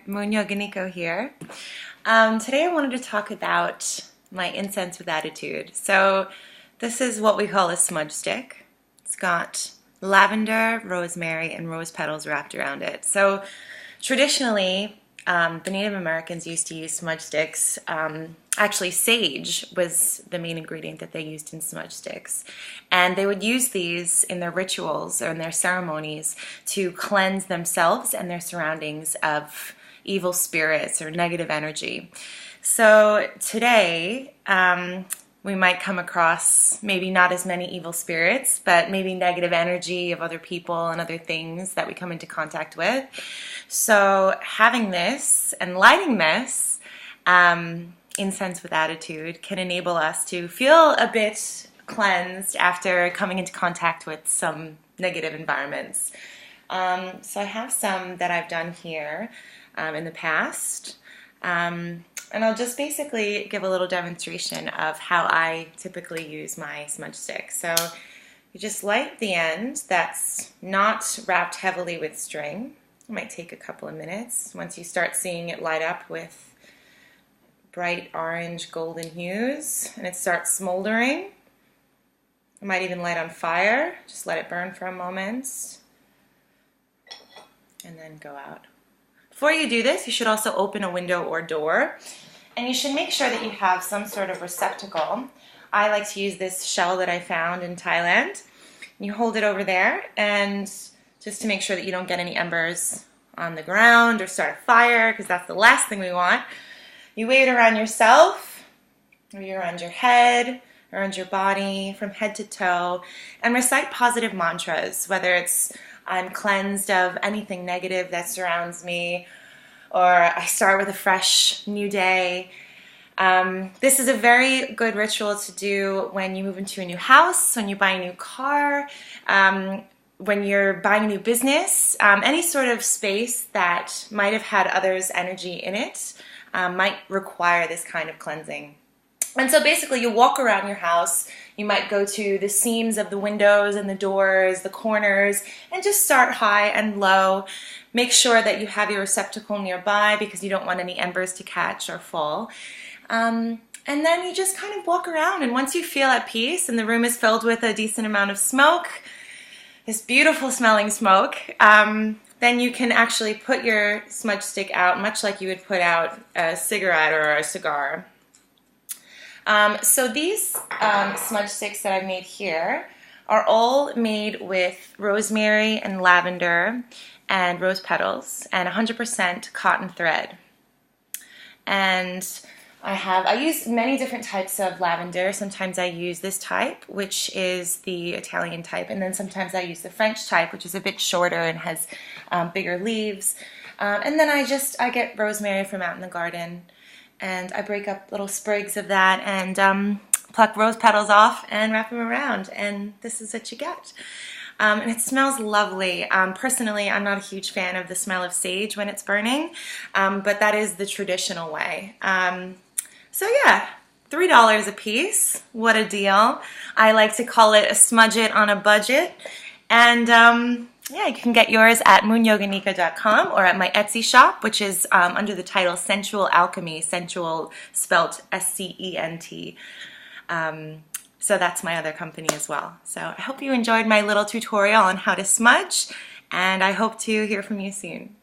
Moon Yoga Nico here. Today I wanted to talk about my incense with attitude. So this is what we call a smudge stick. It's got lavender, rosemary, and rose petals wrapped around it. So traditionally, the Native Americans used to use smudge sticks. Actually, sage was the main ingredient that they used in smudge sticks. And they would use these in their rituals or in their ceremonies to cleanse themselves and their surroundings of evil spirits or negative energy. So today, we might come across maybe not as many evil spirits, but maybe negative energy of other people and other things that we come into contact with. So having this and lighting this incense with attitude can enable us to feel a bit cleansed after coming into contact with some negative environments. So I have some that I've done here in the past. And I'll just basically give a little demonstration of how I typically use my smudge stick. So you just light the end that's not wrapped heavily with string. It might take a couple of minutes. Once you start seeing it light up with bright orange golden hues and it starts smoldering, it might even light on fire. Just let it burn for a moment and then go out. Before you do this, you should also open a window or door, and you should make sure that you have some sort of receptacle. I like to use this shell that I found in Thailand. You hold it over there, and just to make sure that you don't get any embers on the ground or start a fire, because that's the last thing we want. You wave it around yourself, or around your head, around your body, from head to toe, and recite positive mantras, whether it's I'm cleansed of anything negative that surrounds me, or I start with a fresh new day. This is a very good ritual to do when you move into a new house, when you buy a new car, when you're buying a new business, any sort of space that might have had others' energy in it might require this kind of cleansing. And so basically you walk around your house, you might go to the seams of the windows and the doors, the corners, and just start high and low. Make sure that you have your receptacle nearby because you don't want any embers to catch or fall. And then you just kind of walk around, and once you feel at peace and the room is filled with a decent amount of smoke, this beautiful smelling smoke, then you can actually put your smudge stick out much like you would put out a cigarette or a cigar. So these smudge sticks that I've made here are all made with rosemary and lavender and rose petals and 100% cotton thread. And I use many different types of lavender. Sometimes I use this type, which is the Italian type, and then sometimes I use the French type, which is a bit shorter and has bigger leaves. And then I get rosemary from out in the garden, and I break up little sprigs of that and pluck rose petals off and wrap them around, and this is what you get. And it smells lovely. Personally, I'm not a huge fan of the smell of sage when it's burning, but that is the traditional way. So yeah, $3 a piece. What a deal. I like to call it a smudge it on a budget. And yeah, you can get yours at moonyoganico.com or at my Etsy shop, which is under the title Sensual Alchemy, sensual spelt S-C-E-N-T. So that's my other company as well. So I hope you enjoyed my little tutorial on how to smudge, and I hope to hear from you soon.